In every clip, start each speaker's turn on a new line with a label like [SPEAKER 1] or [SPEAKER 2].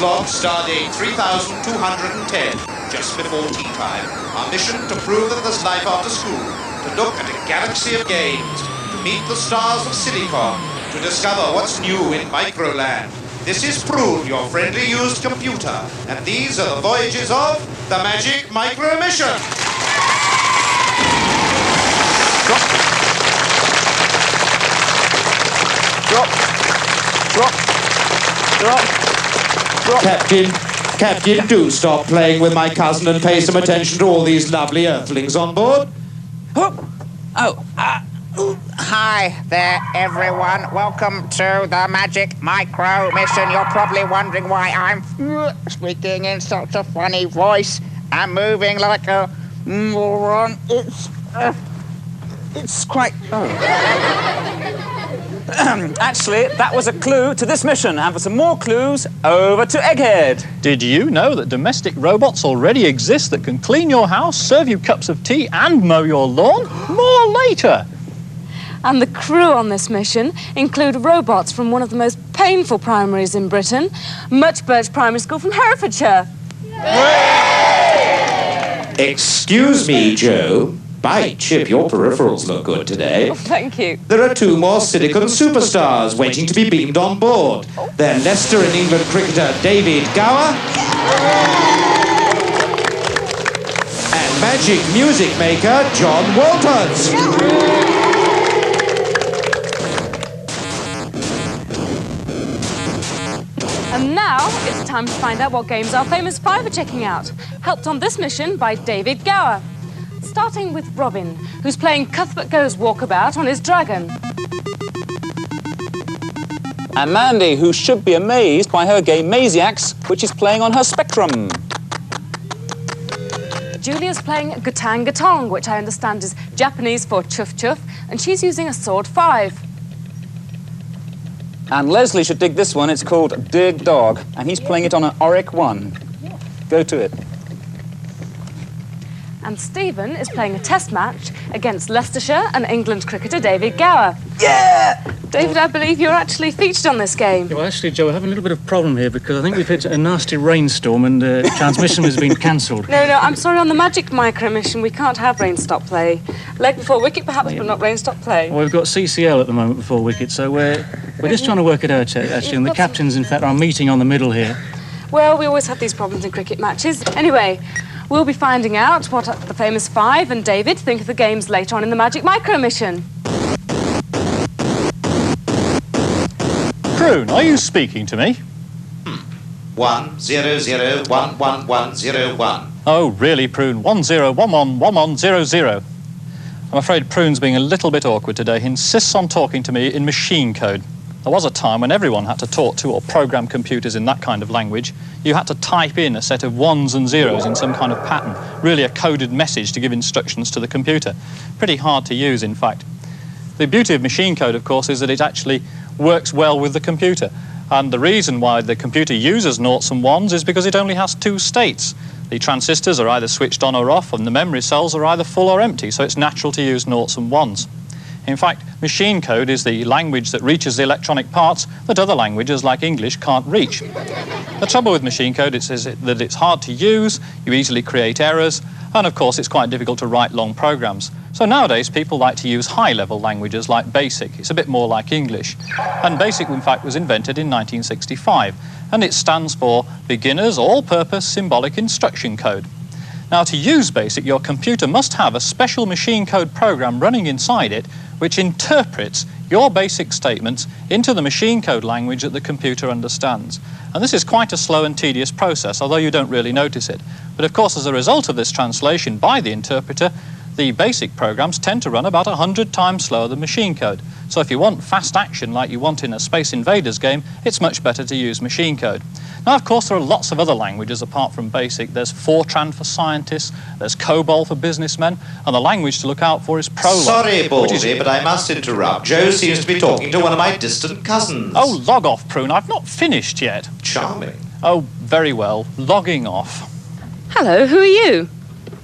[SPEAKER 1] log stardate 3210, just before tea time. Our mission to prove that there's life after school, to look at a galaxy of games, to meet the stars of Silicon, to discover what's new in Microland. This is Prune, your friendly used computer, and these are the voyages of the Magic Micro Mission.
[SPEAKER 2] Drop. Captain, do stop playing with my cousin and pay some attention to all these lovely earthlings on board.
[SPEAKER 3] Hi there, everyone. Welcome to the Magic Micro Mission. You're probably wondering why I'm speaking in such a funny voice and moving like a moron. It's quite...
[SPEAKER 4] Actually, that was a clue to this mission, and for some more clues, over to Egghead.
[SPEAKER 5] Did you know that domestic robots already exist that can clean your house, serve you cups of tea and mow your lawn? More later!
[SPEAKER 6] And the crew on this mission include robots from one of the most painful primaries in Britain, Muchbirch Primary School from Herefordshire.
[SPEAKER 2] Excuse me, Joe. By Chip, your peripherals look good today.
[SPEAKER 6] Oh, thank you.
[SPEAKER 2] There are 2 more Silicon superstars waiting to be beamed on board. They're Leicester and England cricketer David Gower and magic music maker John Walters.
[SPEAKER 6] And now it's time to find out what games our famous 5 are checking out. Helped on this mission by David Gower. Starting with Robin, who's playing Cuthbert Goes Walkabout on his dragon.
[SPEAKER 4] And Mandy, who should be amazed by her game Maziacs, which is playing on her Spectrum.
[SPEAKER 6] Julia's playing Gatang Gatong, which I understand is Japanese for chuff chuff, and she's using a Sword 5.
[SPEAKER 4] And Leslie should dig this one. It's called Dig Dog, and he's playing it on an Auric 1. Go to it.
[SPEAKER 6] And Stephen is playing a test match against Leicestershire and England cricketer David Gower.
[SPEAKER 4] Yeah!
[SPEAKER 6] David, I believe you're actually featured on this game.
[SPEAKER 7] Yeah, well, actually, Joe, we're having a little bit of problem here because I think we've hit a nasty rainstorm and transmission has been cancelled.
[SPEAKER 6] No, I'm sorry, on the Magic Micro Mission we can't have rain stop play. Leg before wicket perhaps, but not rain stop play.
[SPEAKER 7] Well, we've got CCL at the moment before wicket, so we're just trying to work it out, actually, and the captains, in fact, are meeting on the middle here.
[SPEAKER 6] Well, we always have these problems in cricket matches. Anyway, we'll be finding out what the famous 5 and David think of the games later on in the Magic Micro Mission.
[SPEAKER 5] Prune, are you speaking to me?
[SPEAKER 1] 100111101.
[SPEAKER 5] Oh, really, Prune? 10111100. I'm afraid Prune's being a little bit awkward today. He insists on talking to me in machine code. There was a time when everyone had to talk to or program computers in that kind of language. You had to type in a set of 1s and 0s in some kind of pattern, really a coded message to give instructions to the computer. Pretty hard to use, in fact. The beauty of machine code, of course, is that it actually works well with the computer. And the reason why the computer uses 0s and 1s is because it only has 2 states. The transistors are either switched on or off, and the memory cells are either full or empty, so it's natural to use 0s and 1s. In fact, machine code is the language that reaches the electronic parts that other languages like English can't reach. The trouble with machine code is that it's hard to use, you easily create errors, and of course it's quite difficult to write long programs. So nowadays people like to use high-level languages like BASIC. It's a bit more like English. And BASIC, in fact, was invented in 1965, and it stands for Beginner's All-Purpose Symbolic Instruction Code. Now, to use BASIC, your computer must have a special machine code program running inside it which interprets your basic statements into the machine code language that the computer understands. And this is quite a slow and tedious process, although you don't really notice it. But of course, as a result of this translation by the interpreter, the basic programs tend to run about 100 times slower than machine code. So if you want fast action like you want in a Space Invaders game, it's much better to use machine code. Now, of course, there are lots of other languages apart from BASIC. There's Fortran for scientists, there's COBOL for businessmen, and the language to look out for is Prolog.
[SPEAKER 1] Sorry, Baldy, but I must interrupt. Joe seems to be talking to one of my distant cousins.
[SPEAKER 5] Oh, log off, Prune. I've not finished yet.
[SPEAKER 1] Charming.
[SPEAKER 5] Oh, very well. Logging off.
[SPEAKER 6] Hello, who are you?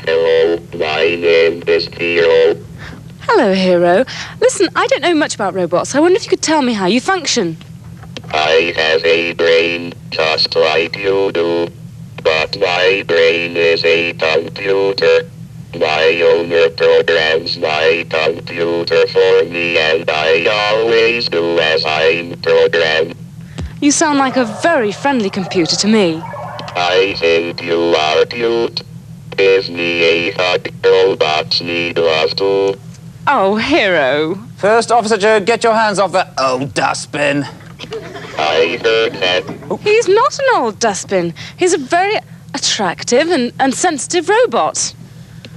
[SPEAKER 8] Hello, my name is Hero.
[SPEAKER 6] Hello, Hero. Listen, I don't know much about robots. I wonder if you could tell me how you function.
[SPEAKER 8] I have a brain, just like you do. But my brain is a computer. My owner programs my computer for me, and I always do as I'm programmed.
[SPEAKER 6] You sound like a very friendly computer to me.
[SPEAKER 8] I think you are cute. Give me a hug, robots need love too.
[SPEAKER 6] Oh, Hero.
[SPEAKER 4] First Officer Joe, get your hands off that old dustbin.
[SPEAKER 8] I heard that.
[SPEAKER 6] He's not an old dustbin. He's a very attractive and sensitive robot.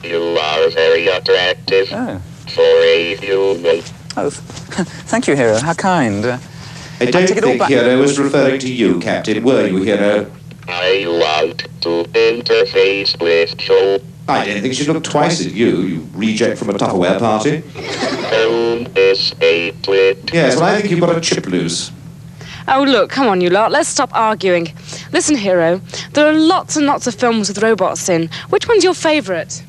[SPEAKER 8] You are very attractive for a human.
[SPEAKER 4] Oh, thank you, Hero. How kind.
[SPEAKER 2] I don't
[SPEAKER 4] take it all
[SPEAKER 2] think
[SPEAKER 4] back.
[SPEAKER 2] Hero was referring to you, Captain, were you, Hero?
[SPEAKER 8] I want to interface with Joe.
[SPEAKER 2] I don't think she looked twice at you, you reject from a Tupperware party.
[SPEAKER 8] Prune is a twit.
[SPEAKER 2] Yes, well, I think you've got a chip loose.
[SPEAKER 6] Oh, look, come on, you lot. Let's stop arguing. Listen, Hero, there are lots and lots of films with robots in. Which one's your favourite?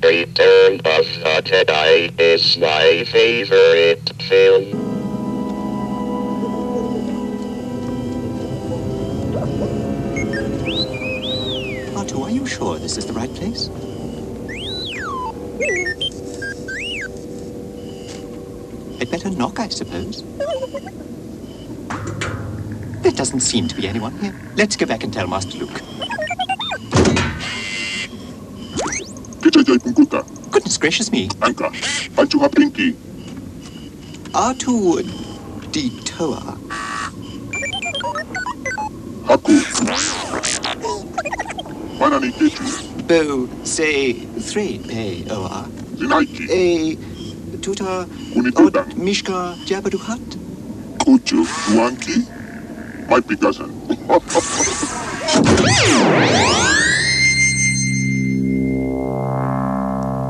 [SPEAKER 8] Return of the Jedi is my favorite film.
[SPEAKER 9] Artu, are you sure this is the right place? I'd better knock, I suppose. There doesn't seem to be anyone here. Let's go back and tell Master Luke. Goodness gracious me. R2 detour. Bo say thread pay oa. A tutor od mishka jabaduhat.
[SPEAKER 10] Kuchu, Wanki, my Picasso.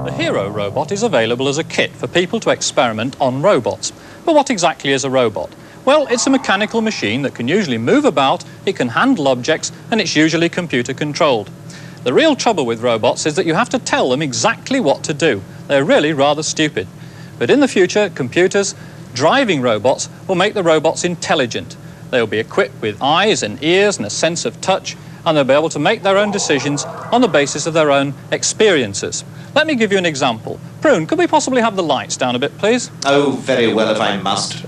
[SPEAKER 5] The Hero robot is available as a kit for people to experiment on robots. But what exactly is a robot? Well, it's a mechanical machine that can usually move about, it can handle objects, and it's usually computer controlled. The real trouble with robots is that you have to tell them exactly what to do. They're really rather stupid. But in the future, computers driving robots will make the robots intelligent. They'll be equipped with eyes and ears and a sense of touch, and they'll be able to make their own decisions on the basis of their own experiences. Let me give you an example. Prune, could we possibly have the lights down a bit, please?
[SPEAKER 2] Oh, very well if I must.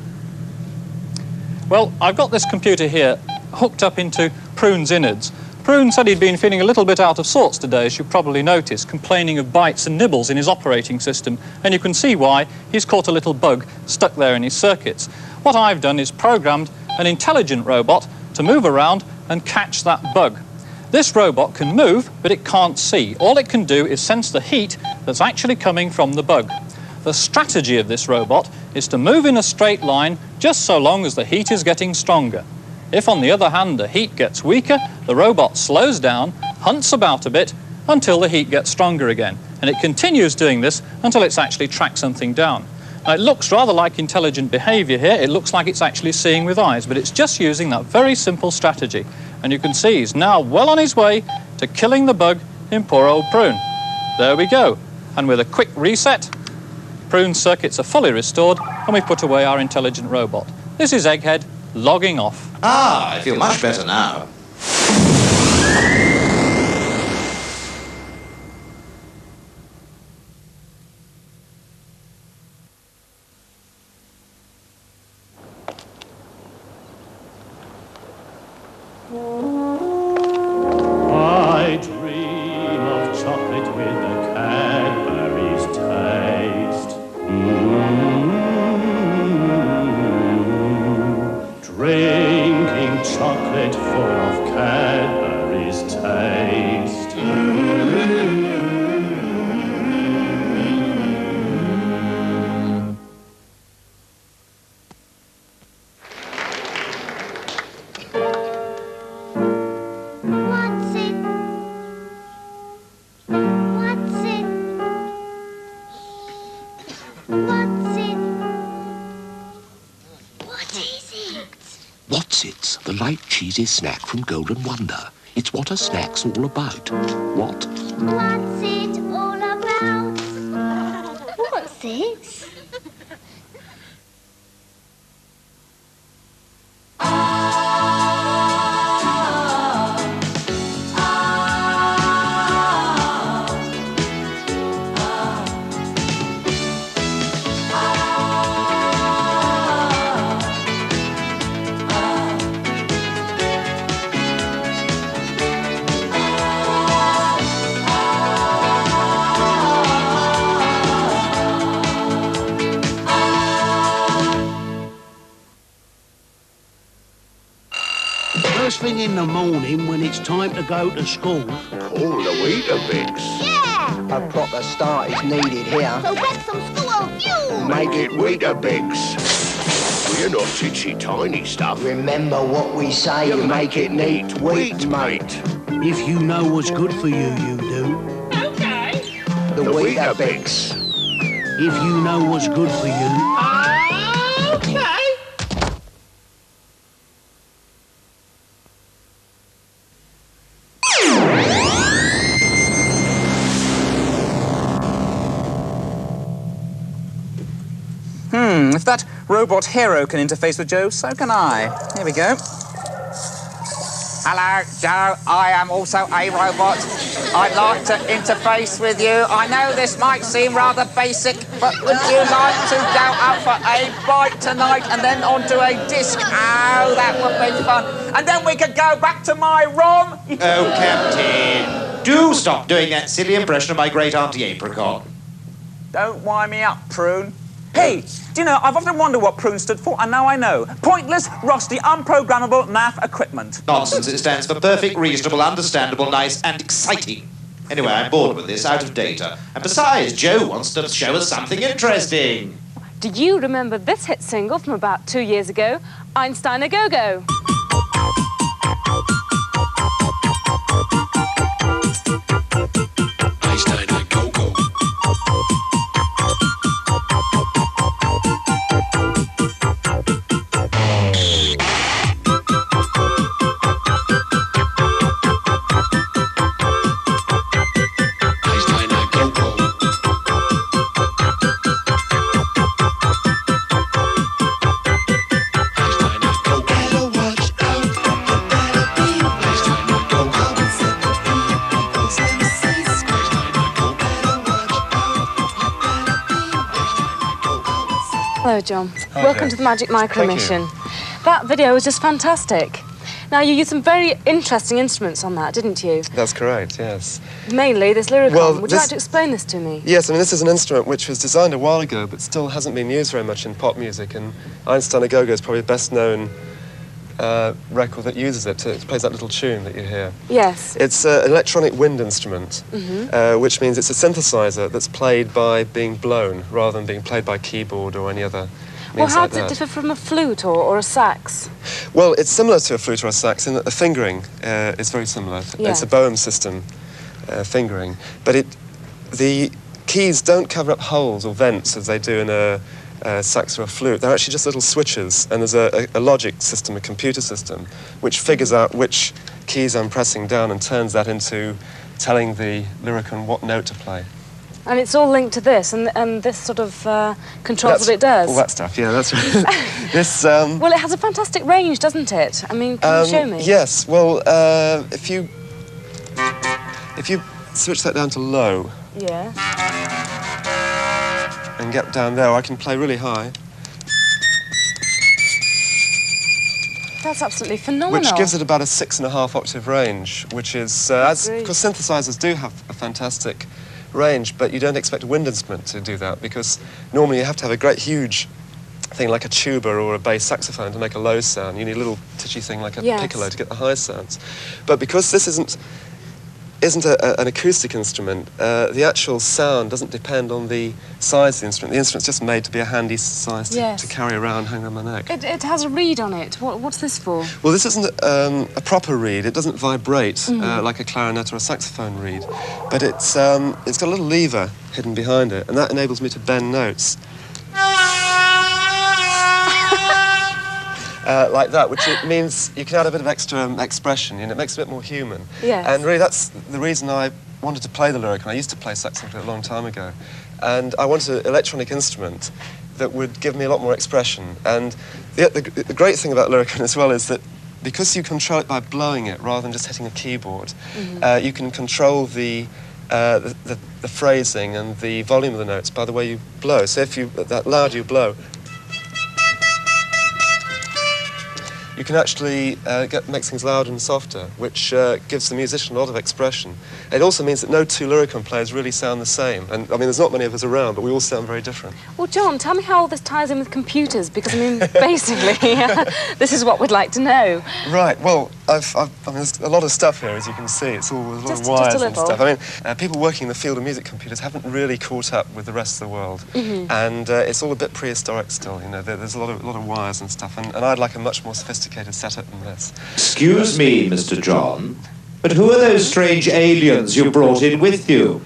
[SPEAKER 5] Well, I've got this computer here hooked up into Prune's innards. Prune said he'd been feeling a little bit out of sorts today, as you probably noticed, complaining of bites and nibbles in his operating system, and you can see why. He's caught a little bug stuck there in his circuits. What I've done is programmed an intelligent robot to move around and catch that bug. This robot can move, but it can't see. All it can do is sense the heat that's actually coming from the bug. The strategy of this robot is to move in a straight line just so long as the heat is getting stronger. If, on the other hand, the heat gets weaker, the robot slows down, hunts about a bit, until the heat gets stronger again. And it continues doing this until it's actually tracked something down. Now, it looks rather like intelligent behaviour here. It looks like it's actually seeing with eyes, but it's just using that very simple strategy. And you can see he's now well on his way to killing the bug in poor old Prune. There we go. And with a quick reset, Prune's circuits are fully restored, and we've put away our intelligent robot. This is Egghead logging off.
[SPEAKER 2] Ah, I feel much better now.
[SPEAKER 11] I dream of chocolate with a Cadbury's taste. Drinking chocolate full of Cadbury's taste.
[SPEAKER 12] What's-its, the light cheesy snack from Golden Wonder. It's what a snack's all about. What?
[SPEAKER 13] What's it all about? What's it?
[SPEAKER 14] First thing in the morning when it's time to go to school.
[SPEAKER 10] Call the Weetabix.
[SPEAKER 13] Yeah!
[SPEAKER 14] A proper start is needed here.
[SPEAKER 13] So get some school fuel!
[SPEAKER 10] Make it Weetabix. We're not titsy tiny stuff.
[SPEAKER 14] Remember what we say, you make it neat, wheat, mate. If you know what's good for you, you do.
[SPEAKER 13] Okay.
[SPEAKER 14] The Weetabix. If you know what's good for you.
[SPEAKER 13] Okay.
[SPEAKER 4] If that robot hero can interface with Joe, so can I. Here we go.
[SPEAKER 3] Hello, Joe. I am also a robot. I'd like to interface with you. I know this might seem rather basic, but would you like to go out for a bite tonight and then onto a disc? Oh, that would be fun. And then we could go back to my room.
[SPEAKER 2] Oh, Captain, do stop doing that silly impression of my great auntie Apricot.
[SPEAKER 4] Don't wind me up, Prune. Hey, do you know, I've often wondered what Prune stood for, and now I know. Pointless, rusty, unprogrammable math equipment.
[SPEAKER 2] Nonsense, it stands for perfect, reasonable, understandable, nice, and exciting. Anyway, I'm bored with this, out of data. And besides, Joe wants to show us something interesting.
[SPEAKER 6] Do you remember this hit single from about 2 years ago? Einstein a Go-Go.
[SPEAKER 12] Einstein a go-go.
[SPEAKER 6] Hello, John. Welcome to the Magic Micro
[SPEAKER 15] Thank
[SPEAKER 6] mission.
[SPEAKER 15] you.
[SPEAKER 6] That video was just fantastic. Now, you used some very interesting instruments on that, didn't you?
[SPEAKER 15] That's correct, yes.
[SPEAKER 6] Mainly this Lyricon.
[SPEAKER 15] Well,
[SPEAKER 6] Would you like to explain this to me?
[SPEAKER 15] Yes, I mean, this is an instrument which was designed a while ago, but still hasn't been used very much in pop music, and Einstein a Go-Go is probably the best known record that uses it. It plays that little tune that you hear.
[SPEAKER 6] Yes.
[SPEAKER 15] It's an electronic wind instrument, which means it's a synthesizer that's played by being blown, rather than being played by keyboard or any other
[SPEAKER 6] Well,
[SPEAKER 15] means
[SPEAKER 6] how
[SPEAKER 15] like
[SPEAKER 6] does it
[SPEAKER 15] that.
[SPEAKER 6] differ from a flute or a sax?
[SPEAKER 15] Well, it's similar to a flute or a sax in that the fingering is very similar.
[SPEAKER 6] Yeah.
[SPEAKER 15] It's a Boehm system fingering, but the keys don't cover up holes or vents as they do in a sax or a flute. They're actually just little switches, and there's a logic system, a computer system, which figures out which keys I'm pressing down and turns that into telling the Lyricon what note to play.
[SPEAKER 6] And it's all linked to this, and this sort of controls what it does.
[SPEAKER 15] All that stuff, yeah, that's right. This,
[SPEAKER 6] well, it has a fantastic range, doesn't it? I mean, can you show me?
[SPEAKER 15] Yes, well, if you switch that down to low,
[SPEAKER 6] Yeah.
[SPEAKER 15] and get down there, I can play really high,
[SPEAKER 6] That's absolutely phenomenal.
[SPEAKER 15] which gives it about a 6.5 octave range, which is, because synthesizers do have a fantastic range, but you don't expect a wind instrument to do that, because normally you have to have a great huge thing like a tuba or a bass saxophone to make a low sound. You need a little titchy thing like a piccolo to get the high sounds. But because this isn't an acoustic instrument, the actual sound doesn't depend on the size of the instrument. The instrument's just made to be a handy size to carry around, hang around my neck.
[SPEAKER 6] It has a reed on it. What's this for?
[SPEAKER 15] Well, this isn't a proper reed. It doesn't vibrate like a clarinet or a saxophone reed, but it's got a little lever hidden behind it, and that enables me to bend notes. Like that, which it means you can add a bit of extra expression, and it makes it a bit more human.
[SPEAKER 6] Yes.
[SPEAKER 15] And really, that's the reason I wanted to play the Lyricon. I used to play saxophone a long time ago, and I wanted an electronic instrument that would give me a lot more expression. And the great thing about Lyricon as well is that because you control it by blowing it rather than just hitting a keyboard, you can control the phrasing and the volume of the notes by the way you blow. So if that loud you blow, you can actually make things louder and softer, which gives the musician a lot of expression. It also means that no two Lyricon players really sound the same. And I mean, there's not many of us around, but we all sound very different.
[SPEAKER 6] Well, John, tell me how all this ties in with computers, because, I mean, basically, this is what we'd like to know.
[SPEAKER 15] Right, well, I mean, there's a lot of stuff here, as you can see. It's all there's a lot of wires and stuff. I mean, people working in the field of music computers haven't really caught up with the rest of the world, and it's all a bit prehistoric still. You know, there's a lot of wires and stuff, and I'd like a much more sophisticated setup than this.
[SPEAKER 2] Excuse me, Mr. John, but who are those strange aliens you brought in with you?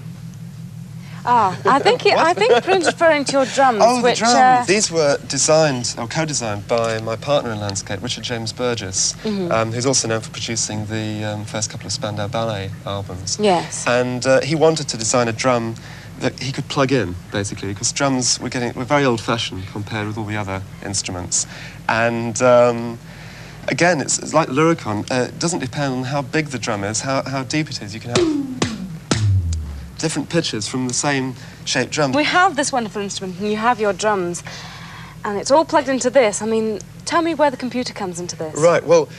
[SPEAKER 6] I think Prune's referring to your drums.
[SPEAKER 15] Oh,
[SPEAKER 6] which,
[SPEAKER 15] the drums. These were designed, or co-designed, by my partner in landscape, Richard James Burgess, who's also known for producing the first couple of Spandau Ballet albums.
[SPEAKER 6] Yes.
[SPEAKER 15] And he wanted to design a drum that he could plug in, basically, because drums we're very old-fashioned compared with all the other instruments. And again, it's like Lyricon. It doesn't depend on how big the drum is, how deep it is. You can have different pitches from the same shaped drum.
[SPEAKER 6] We have this wonderful instrument, and you have your drums, and it's all plugged into this. I mean, tell me where the computer comes into this.
[SPEAKER 15] Right, well,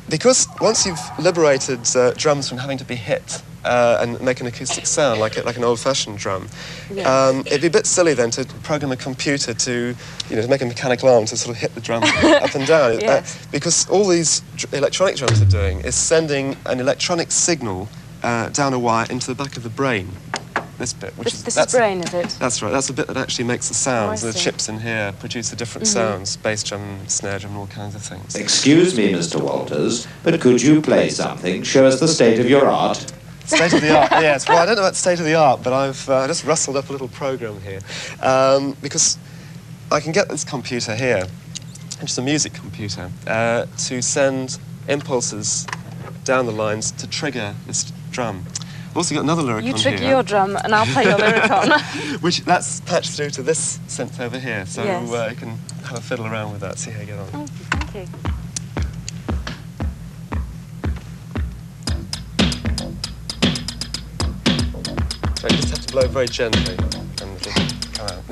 [SPEAKER 15] because once you've liberated drums from having to be hit and make an acoustic sound like an old-fashioned drum, it'd be a bit silly then to program a computer to make a mechanical arm to sort of hit the drum up and down.
[SPEAKER 6] Yes.
[SPEAKER 15] Because all these electronic drums are doing is sending an electronic signal down a wire into the back of the brain. This bit,
[SPEAKER 6] this is brain, is it?
[SPEAKER 15] That's right. That's the bit that actually makes the sounds.
[SPEAKER 6] Oh,
[SPEAKER 15] the chips in here produce the different sounds: bass drum, snare drum, all kinds of things.
[SPEAKER 2] Excuse me, Mr. Walters, but could you play something? Show us the state of your art.
[SPEAKER 15] State of the art, yes. Well, I don't know about state of the art, but I've just rustled up a little program here because I can get this computer here, which is a music computer, to send impulses down the lines to trigger this drum. I've also got another Lyricon here.
[SPEAKER 6] You trigger your drum and I'll play your Lyricon.
[SPEAKER 15] Which, that's patched through to this synth over here, so
[SPEAKER 6] yes.
[SPEAKER 15] You can have a fiddle around with that, see how you get on.
[SPEAKER 6] Oh, thank you.
[SPEAKER 15] So you just have to blow very gently and it'll come out.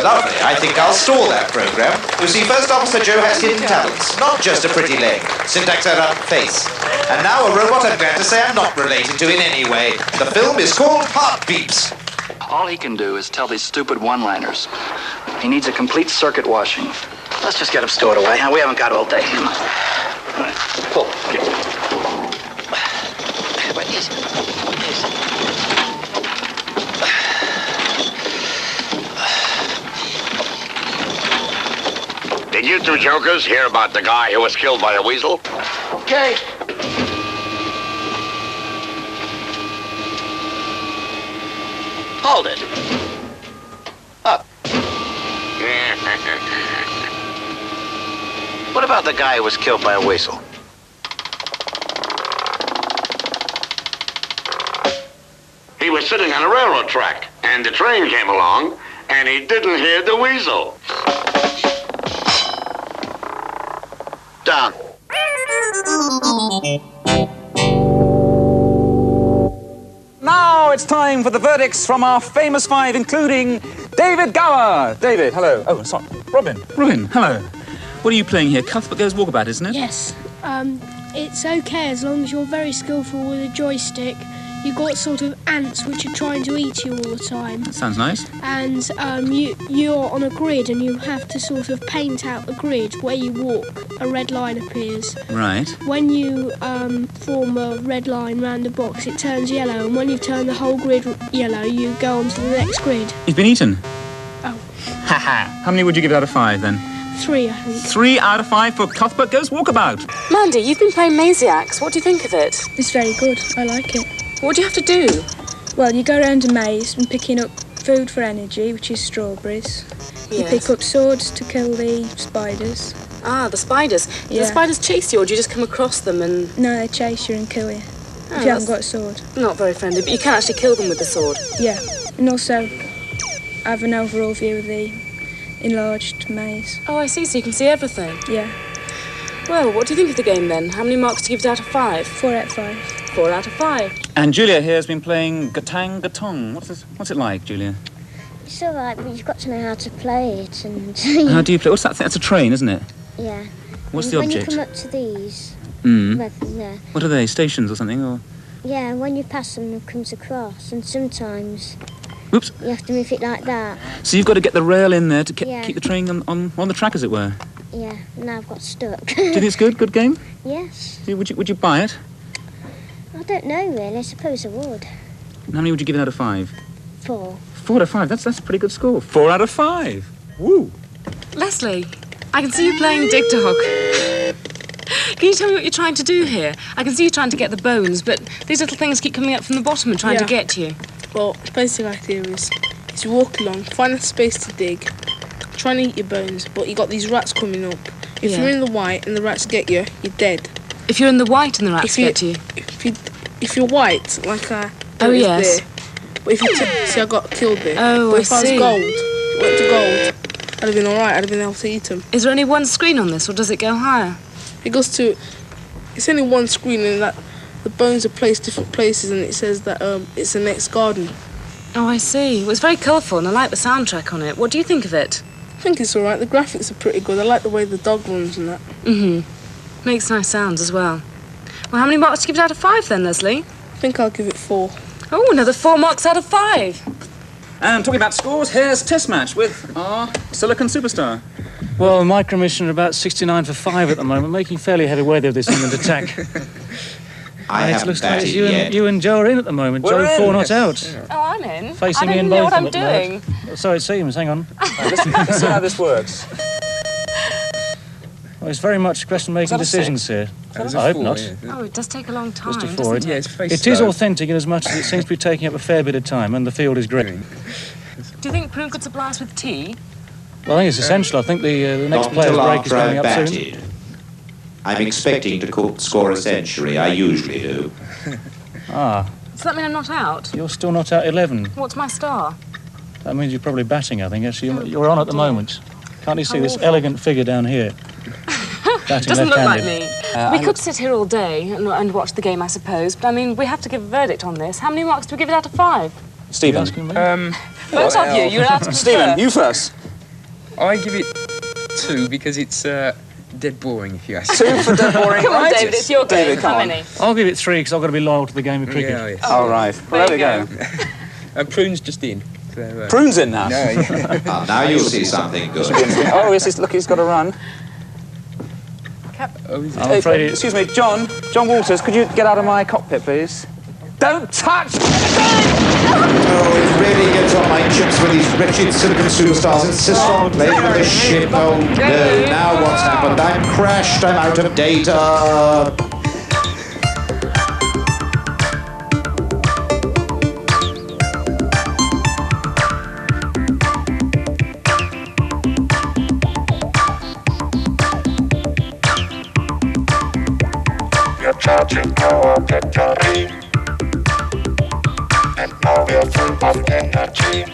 [SPEAKER 2] Lovely. I think I'll stall that program. You see, First Officer Joe has hidden talents, not just a pretty leg, syntax error, face. And now a robot I'm glad to say I'm not related to in any way. The film is called Heartbeeps.
[SPEAKER 16] All he can do is tell these stupid one-liners. He needs a complete circuit washing. Let's just get him stored away. We haven't got all day. Come on. All right. Pull.
[SPEAKER 17] What is it?
[SPEAKER 10] Did you two jokers hear about the guy who was killed by a weasel?
[SPEAKER 17] Okay.
[SPEAKER 10] Hold it. Up.
[SPEAKER 16] What about the guy who was killed by a weasel?
[SPEAKER 10] He was sitting on a railroad track, and the train came along, and he didn't hear the weasel. Down.
[SPEAKER 4] Now it's time for the verdicts from our famous five, including David Gower. David, hello. Oh, sorry. Robin.
[SPEAKER 18] Robin, hello. What are you playing here? Cuthbert Goes Walkabout, isn't it?
[SPEAKER 19] Yes. It's okay as long as you're very skillful with a joystick. You've got sort of ants which are trying to eat you all the time.
[SPEAKER 18] That sounds nice.
[SPEAKER 19] And you're on a grid and you have to sort of paint out the grid. Where you walk, a red line appears.
[SPEAKER 18] Right.
[SPEAKER 19] When you form a red line round a box, it turns yellow. And when you've turned the whole grid yellow, you go on to the next grid.
[SPEAKER 18] You've been eaten?
[SPEAKER 19] Oh.
[SPEAKER 18] Ha-ha. How many would you give out of 5, then?
[SPEAKER 19] 3, I think.
[SPEAKER 18] 3 out of 5 for Cuthbert Goes Walkabout.
[SPEAKER 6] Mandy, you've been playing Maziacs. What do you think of it?
[SPEAKER 20] It's very good. I like it.
[SPEAKER 6] What do you have to do?
[SPEAKER 20] Well, you go around a maze and picking up food for energy, which is strawberries. You
[SPEAKER 6] Yes.
[SPEAKER 20] pick up swords to kill the spiders.
[SPEAKER 6] Ah, the spiders. Do
[SPEAKER 20] Yeah.
[SPEAKER 6] the spiders chase you, or do you just come across them and...
[SPEAKER 20] No, they chase you and kill you
[SPEAKER 6] Oh,
[SPEAKER 20] if you haven't got a sword.
[SPEAKER 6] Not very friendly, but you can actually kill them with the sword.
[SPEAKER 20] Yeah, and also have an overall view of the enlarged maze.
[SPEAKER 6] Oh, I see, so you can see everything.
[SPEAKER 20] Yeah.
[SPEAKER 6] Well, what do you think of the game, then? How many marks do you give it out of 5?
[SPEAKER 20] 4 out of 5.
[SPEAKER 6] 4 out of 5.
[SPEAKER 18] And Julia here has been playing Gatang Gatong. What's it like, Julia?
[SPEAKER 21] It's all right, but you've got to know how to play it, and
[SPEAKER 18] How do you play? What's that thing? That's a train, isn't it?
[SPEAKER 21] yeah.
[SPEAKER 18] What's
[SPEAKER 21] And
[SPEAKER 18] the
[SPEAKER 21] when
[SPEAKER 18] object?
[SPEAKER 21] you come up to these,
[SPEAKER 18] Mm.
[SPEAKER 21] yeah,
[SPEAKER 18] What are they? Stations or something? Or
[SPEAKER 21] yeah, and when you pass them, it comes across, and sometimes
[SPEAKER 18] Whoops.
[SPEAKER 21] you have to move it like that.
[SPEAKER 18] So you've got to get the rail in there to
[SPEAKER 21] Yeah.
[SPEAKER 18] keep the train on the track, as it were.
[SPEAKER 21] Yeah, now I've got stuck.
[SPEAKER 18] Do you think it's good? Good game?
[SPEAKER 21] Yes.
[SPEAKER 18] Would you buy it?
[SPEAKER 21] I don't know really. I suppose I would.
[SPEAKER 18] And how many would you give it out of 5?
[SPEAKER 21] 4.
[SPEAKER 18] 4 out of 5. That's a pretty good score. 4 out of 5. Woo.
[SPEAKER 6] Leslie, I can see you playing Dig Dog. Can you tell me what you're trying to do here? I can see you trying to get the bones, but these little things keep coming up from the bottom and trying to get to you.
[SPEAKER 22] Well, basic idea is you walk along, find a space to dig, try and eat your bones, but you got these rats coming up. If
[SPEAKER 6] Yeah.
[SPEAKER 22] you're in the white and the rats get you, you're dead.
[SPEAKER 6] If you're in the white and the rats get you?
[SPEAKER 22] If you're white, like I...
[SPEAKER 6] Oh, yes.
[SPEAKER 22] There, but if you see, I got killed there.
[SPEAKER 6] Oh,
[SPEAKER 22] but
[SPEAKER 6] I
[SPEAKER 22] if I was
[SPEAKER 6] see.
[SPEAKER 22] gold, went to gold, I'd have been alright, I'd have been able to eat them.
[SPEAKER 6] Is there only one screen on this, or does it go higher?
[SPEAKER 22] It goes to... It's only one screen, and that the bones are placed different places, and it says that it's the next garden.
[SPEAKER 6] Oh, I see. Well, it's very colourful, and I like the soundtrack on it. What do you think of it?
[SPEAKER 22] I think it's alright. The graphics are pretty good. I like the way the dog runs and that.
[SPEAKER 6] Mm-hmm. Makes nice sounds as well. Well, how many marks do you give it out of 5 then, Leslie?
[SPEAKER 22] I think I'll give it 4.
[SPEAKER 6] Oh, another 4 marks out of 5.
[SPEAKER 18] And talking about scores, here's Test Match with our Silicon Superstar.
[SPEAKER 7] Well, my commission are about 69 for 5 at the moment, making fairly heavy weather of this England attack.
[SPEAKER 2] I
[SPEAKER 7] It
[SPEAKER 2] haven't
[SPEAKER 7] looks like
[SPEAKER 2] batted
[SPEAKER 7] you
[SPEAKER 2] yet.
[SPEAKER 7] and, you and Joe are in at the moment.
[SPEAKER 18] We're
[SPEAKER 7] Joe
[SPEAKER 18] in.
[SPEAKER 7] 4 not out.
[SPEAKER 6] Oh, I'm in.
[SPEAKER 7] Facing
[SPEAKER 6] I don't
[SPEAKER 7] Ian
[SPEAKER 6] even know what I'm
[SPEAKER 7] Botham at the
[SPEAKER 6] doing.
[SPEAKER 7] moment. So it seems. Hang on.
[SPEAKER 4] Let's see how this works.
[SPEAKER 7] Well, it's very much a question of making
[SPEAKER 4] that a
[SPEAKER 7] decisions here.
[SPEAKER 4] That is
[SPEAKER 7] I
[SPEAKER 4] a
[SPEAKER 7] hope
[SPEAKER 4] 4,
[SPEAKER 7] not.
[SPEAKER 4] yeah.
[SPEAKER 6] Oh, it does take a long time,
[SPEAKER 7] Just a
[SPEAKER 6] doesn't
[SPEAKER 7] 4.
[SPEAKER 6] it?
[SPEAKER 7] It is authentic in as much as it seems to be taking up a fair bit of time, and the field is great.
[SPEAKER 6] Do you think Prune could supply us with tea?
[SPEAKER 7] Well, I think it's essential. I think the next
[SPEAKER 2] Not
[SPEAKER 7] player's
[SPEAKER 2] until
[SPEAKER 7] break is
[SPEAKER 2] after
[SPEAKER 7] coming
[SPEAKER 2] I've
[SPEAKER 7] up soon.
[SPEAKER 2] batted. I'm expecting to score a century. I usually do.
[SPEAKER 7] Ah,
[SPEAKER 6] Does that mean I'm not out?
[SPEAKER 7] you're still not out 11.
[SPEAKER 6] What's my star?
[SPEAKER 7] That means you're probably batting, I think. Actually, you're on at the moment. Can't you see
[SPEAKER 6] How
[SPEAKER 7] this
[SPEAKER 6] awful.
[SPEAKER 7] elegant figure down here? Batting
[SPEAKER 6] Doesn't look like
[SPEAKER 7] left-handed.
[SPEAKER 6] me. We could sit here all day and watch the game, I suppose, but I mean, we have to give a verdict on this. How many marks do we give it out of 5?
[SPEAKER 18] Stephen.
[SPEAKER 6] Both of you, you're allowed to
[SPEAKER 18] Stephen, you first.
[SPEAKER 23] I give it 2 because it's dead boring, if you ask
[SPEAKER 18] 2 for dead boring.
[SPEAKER 6] Come on,
[SPEAKER 18] Right.
[SPEAKER 6] David, it's your game.
[SPEAKER 18] David, come
[SPEAKER 6] How
[SPEAKER 18] on.
[SPEAKER 6] many?
[SPEAKER 7] I'll give it 3 because I've got to be loyal to the game of cricket.
[SPEAKER 23] Yeah, yes.
[SPEAKER 18] All right. Well, there we go.
[SPEAKER 23] Prune's just in. So,
[SPEAKER 18] Prune's in now.
[SPEAKER 23] No, yeah.
[SPEAKER 2] Ah, now you'll see something good.
[SPEAKER 18] Oh, yes, look, he's got to run.
[SPEAKER 7] I'm afraid it's...
[SPEAKER 18] Excuse me, John Walters, could you get out of my cockpit, please? Don't touch!
[SPEAKER 2] Oh, it really gets on my chips when these wretched Silicon Superstars insist on playing with the ship. Oh no, now what's happened? I'm crashed, I'm out of data.
[SPEAKER 8] You're charging our battery, and now we're full of energy.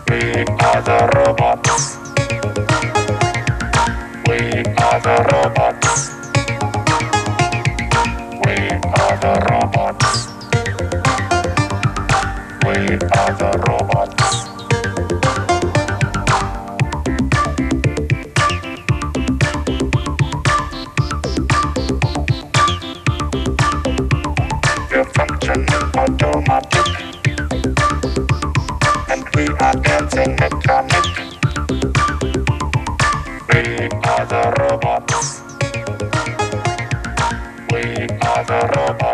[SPEAKER 8] We are the robots. We are the robots. We are the robots.
[SPEAKER 1] motion automatic. And we are dancing mechanic. We are the robots. We are the robots.